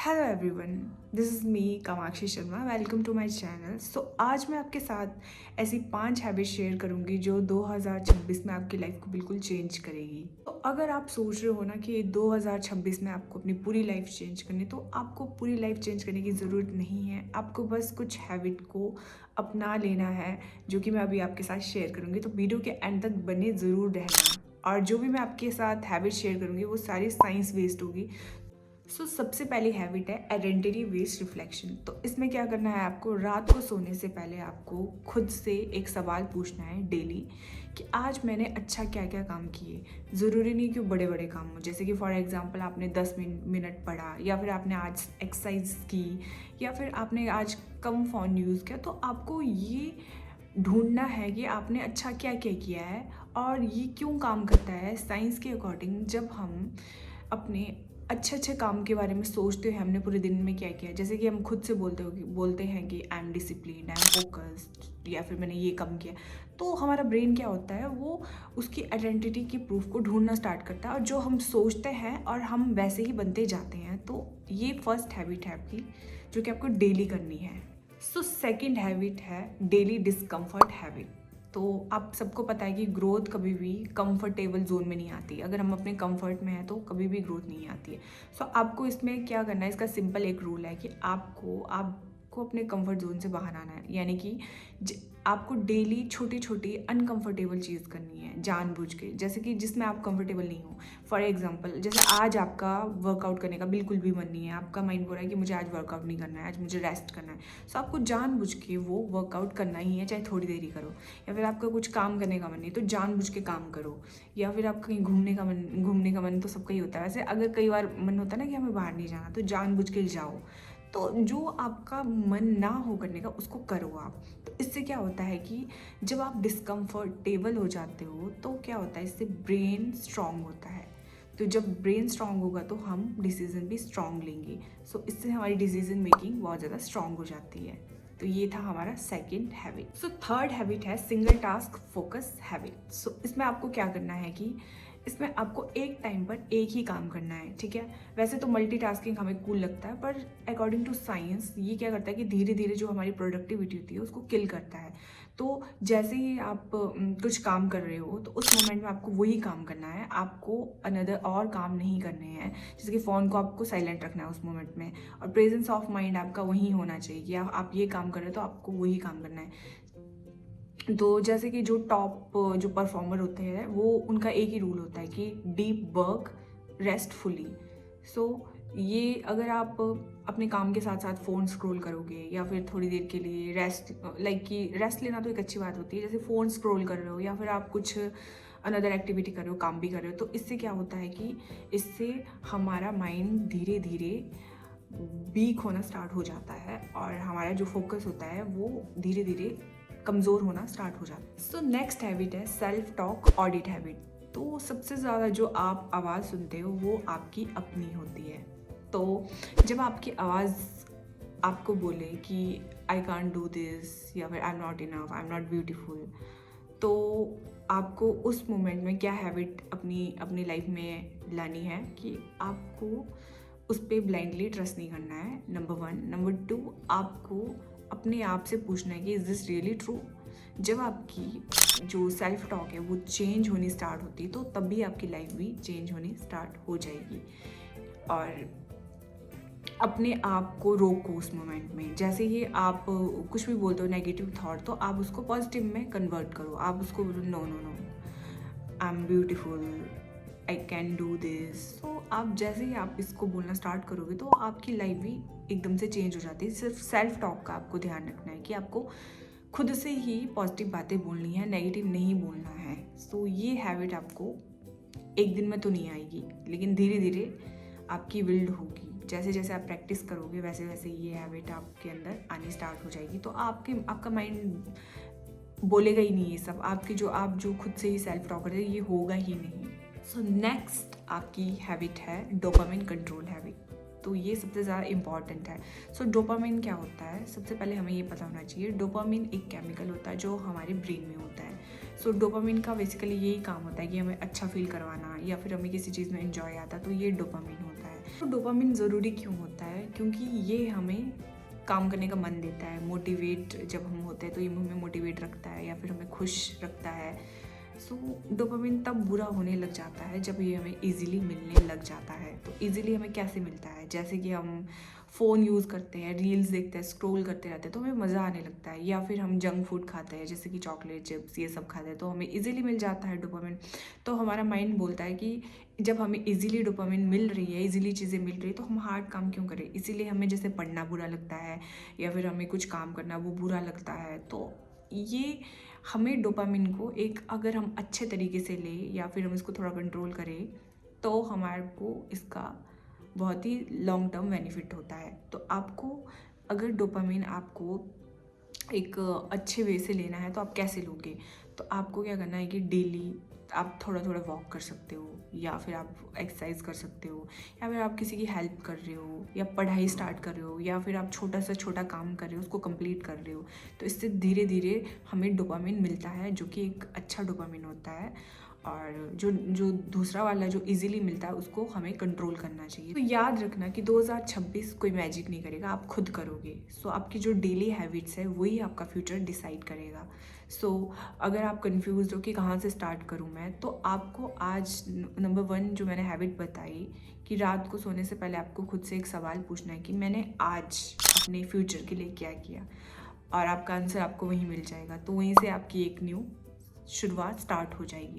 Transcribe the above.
Hello everyone, this is me Kamakshi Sharma. Welcome to my channel. आज मैं आपके साथ ऐसी 5 हैबिट शेयर करूंगी जो 2026 में आपकी लाइफ को बिल्कुल चेंज करेगी। तो अगर आप सोच रहे हो ना कि 2026 में आपको अपनी पूरी लाइफ चेंज करनी, तो आपको पूरी लाइफ चेंज करने की ज़रूरत नहीं है। आपको बस कुछ हैबिट को अपना लेना है, जो कि मैं अभी आपके साथ शेयर करूँगी। तो वीडियो के एंड तक बने ज़रूर रहना। और जो भी मैं आपके साथ हैबिट शेयर करूँगी वो सारी साइंस बेस्ड होगी। सबसे पहली हैबिट है आइडेंटिटी बेस्ड रिफ्लेक्शन। तो इसमें क्या करना है, आपको रात को सोने से पहले आपको खुद से एक सवाल पूछना है डेली कि आज मैंने अच्छा क्या क्या काम किए। ज़रूरी नहीं कि बड़े बड़े काम हो, जैसे कि फॉर एग्जांपल आपने 10 मिनट पढ़ा, या फिर आपने आज एक्सरसाइज की, या फिर आपने आज कम फ़ोन यूज़ किया। तो आपको ये ढूंढना है कि आपने अच्छा क्या क्या किया है और ये क्यों काम करता है। साइंस के अकॉर्डिंग जब हम अपने अच्छे अच्छे काम के बारे में सोचते हैं, हमने पूरे दिन में क्या किया, जैसे कि हम खुद से बोलते हैं कि I am discipline, I am focused, या फिर मैंने ये कम किया, तो हमारा ब्रेन क्या होता है, वो उसकी आइडेंटिटी की प्रूफ को ढूंढना स्टार्ट करता है, और जो हम सोचते हैं और हम वैसे ही बनते जाते हैं। तो ये फर्स्ट हैबिट है आपकी, जो कि आपको डेली करनी है। सेकेंड हैबिट है डेली डिस्कम्फर्ट हैबिट। तो आप सबको पता है कि ग्रोथ कभी भी कंफर्टेबल जोन में नहीं आती। अगर हम अपने कंफर्ट में हैं तो कभी भी ग्रोथ नहीं आती है। आपको इसमें क्या करना है, इसका सिंपल एक रूल है कि आपको अपने कंफर्ट जोन से बाहर आना है। यानी कि आपको डेली छोटी छोटी अनकंफर्टेबल चीज़ करनी है जानबूझ के, जैसे कि जिसमें आप कंफर्टेबल नहीं हो। फॉर एग्जांपल, जैसे आज आपका वर्कआउट करने का बिल्कुल भी मन नहीं है, आपका माइंड बोल रहा है कि मुझे आज वर्कआउट नहीं करना है, आज मुझे रेस्ट करना है। आपको जानबूझ के वो वर्कआउट करना ही है, चाहे थोड़ी देर ही करो। या फिर आपका कुछ काम करने का मन नहीं तो जानबूझ के काम करो। या फिर आप कहीं घूमने का मन तो सबका ही होता है। वैसे अगर कई बार मन होता है ना कि हमें बाहर नहीं जाना, तो जानबूझ के जाओ। तो जो आपका मन ना हो करने का, उसको करो आप। तो इससे क्या होता है कि जब आप डिस्कम्फर्टेबल हो जाते हो तो क्या होता है, इससे ब्रेन स्ट्रांग होता है। तो जब ब्रेन स्ट्रांग होगा तो हम डिसीजन भी स्ट्रांग लेंगे। इससे हमारी डिसीजन मेकिंग बहुत ज़्यादा स्ट्रांग हो जाती है। तो ये था हमारा सेकंड हैबिट। थर्ड हैबिट है सिंगल टास्क फोकस हैबिट। इसमें आपको क्या करना है कि इसमें आपको एक टाइम पर एक ही काम करना है, ठीक है। वैसे तो मल्टीटास्किंग हमें कूल लगता है, पर अकॉर्डिंग टू साइंस ये क्या करता है कि धीरे धीरे जो हमारी प्रोडक्टिविटी होती है उसको किल करता है। तो जैसे ही आप कुछ काम कर रहे हो तो उस मोमेंट में आपको वही काम करना है, आपको अनदर और काम नहीं करने हैं। जैसे कि फ़ोन को आपको साइलेंट रखना है उस मोमेंट में, और प्रेजेंस ऑफ माइंड आपका वही होना चाहिए कि आप ये काम कर रहे हो तो आपको वही काम करना है। तो जैसे कि जो टॉप जो परफॉर्मर होते हैं, वो उनका एक ही रूल होता है कि डीप वर्क रेस्टफुली। ये अगर आप अपने काम के साथ साथ फ़ोन स्क्रॉल करोगे, या फिर थोड़ी देर के लिए रेस्ट लेना तो एक अच्छी बात होती है। जैसे फ़ोन स्क्रॉल कर रहे हो, या फिर आप कुछ अनदर एक्टिविटी कर रहे हो, काम भी कर रहे हो, तो इससे क्या होता है कि इससे हमारा माइंड धीरे धीरे वीक होना स्टार्ट हो जाता है, और हमारा जो फोकस होता है वो धीरे धीरे कमज़ोर होना स्टार्ट हो जाता है। नेक्स्ट हैबिट है सेल्फ टॉक ऑडिट हैबिट। तो सबसे ज़्यादा जो आप आवाज़ सुनते हो वो आपकी अपनी होती है। तो जब आपकी आवाज़ आपको बोले कि आई कांट डू दिस, या फिर I am not enough, I am not beautiful, तो आपको उस मोमेंट में क्या हैबिट अपनी लाइफ में लानी है कि आपको उस पर ब्लाइंडली ट्रस्ट नहीं करना है, नंबर 1। नंबर 2, आपको अपने आप से पूछना है कि इज़ दिस रियली ट्रू। जब आपकी जो सेल्फ टॉक है वो चेंज होनी स्टार्ट होती है, तो तब भी आपकी लाइफ भी चेंज होनी स्टार्ट हो जाएगी। और अपने आप को रोको उस मोमेंट में। जैसे ही आप कुछ भी बोलते हो नेगेटिव थॉट, तो आप उसको पॉजिटिव में कन्वर्ट करो। आप उसको बोलो no no no, I am beautiful, I can do this. तो आप जैसे ही आप इसको बोलना स्टार्ट करोगे तो आपकी लाइफ भी एकदम से चेंज हो जाती है। सिर्फ सेल्फ टॉक का आपको ध्यान रखना है कि आपको खुद से ही पॉजिटिव बातें बोलनी है, नेगेटिव नहीं बोलना है। ये हैबिट आपको एक दिन में तो नहीं आएगी, लेकिन धीरे धीरे आपकी बिल्ड होगी। जैसे जैसे आप प्रैक्टिस करोगे वैसे वैसे ये हैबिट आपके अंदर आनी स्टार्ट हो जाएगी। तो आपका माइंड बोलेगा ही नहीं ये सब, आप जो खुद से ही सेल्फ टॉक करते हैं ये होगा ही नहीं। नेक्स्ट आपकी हैबिट है डोपामिन कंट्रोल हैबिट। तो ये सबसे ज़्यादा इम्पॉर्टेंट है। डोपामिन क्या होता है, सबसे पहले हमें ये पता होना चाहिए। डोपामिन एक केमिकल होता है जो हमारे ब्रेन में होता है। डोपामिन का बेसिकली यही काम होता है कि हमें अच्छा फील करवाना, या फिर हमें किसी चीज़ में एंजॉय आता है, तो ये डोपामिन होता है। तो डोपामिन ज़रूरी क्यों होता है? क्योंकि ये हमें काम करने का मन देता है, मोटिवेट जब हम होते हैं तो ये हमें मोटिवेट रखता है या फिर हमें खुश रखता है। सो डोपामिन तब बुरा होने लग जाता है जब ये हमें ईज़िली मिलने लग जाता है। तो ईज़िली हमें कैसे मिलता है? जैसे कि हम फ़ोन यूज़ करते हैं, रील्स देखते हैं, स्क्रॉल करते रहते हैं तो हमें मज़ा आने लगता है, या फिर हम जंक फूड खाते हैं जैसे कि चॉकलेट, चिप्स ये सब खाते हैं तो हमें ईज़िली मिल जाता है डोपामिन। तो हमारा माइंड बोलता है कि जब हमें ईज़िली डोपामिन मिल रही है, ईज़िली चीज़ें मिल रही है तो हम हार्ड काम क्यों करें? इसीलिए हमें जैसे पढ़ना बुरा लगता है या फिर हमें कुछ काम करना वो बुरा लगता है। तो ये हमें डोपामिन को एक अगर हम अच्छे तरीके से लें या फिर हम इसको थोड़ा कंट्रोल करें तो हमारे को इसका बहुत ही लॉन्ग टर्म बेनिफिट होता है। तो आपको अगर डोपामिन आपको एक अच्छे वे से लेना है तो आप कैसे लोगे? तो आपको क्या करना है कि डेली आप थोड़ा थोड़ा वॉक कर सकते हो, या फिर आप एक्सरसाइज कर सकते हो, या फिर आप किसी की हेल्प कर रहे हो, या पढ़ाई स्टार्ट कर रहे हो, या फिर आप छोटा से छोटा काम कर रहे हो उसको कंप्लीट कर रहे हो। तो इससे धीरे धीरे हमें डोपामिन मिलता है जो कि एक अच्छा डोपामिन होता है। और जो जो दूसरा वाला जो इजीली मिलता है उसको हमें कंट्रोल करना चाहिए। तो याद रखना कि 2026 कोई मैजिक नहीं करेगा, आप खुद करोगे। सो आपकी जो डेली हैबिट्स है वही आपका फ्यूचर डिसाइड करेगा। सो अगर आप कंफ्यूज हो कि कहाँ से स्टार्ट करूँ मैं, तो आपको आज नंबर 1 जो मैंने हैबिट बताई कि रात को सोने से पहले आपको खुद से एक सवाल पूछना है कि मैंने आज अपने फ्यूचर के लिए क्या किया, और आपका आंसर आपको वहीं मिल जाएगा। तो वहीं से आपकी एक न्यू शुरुआत स्टार्ट हो जाएगी।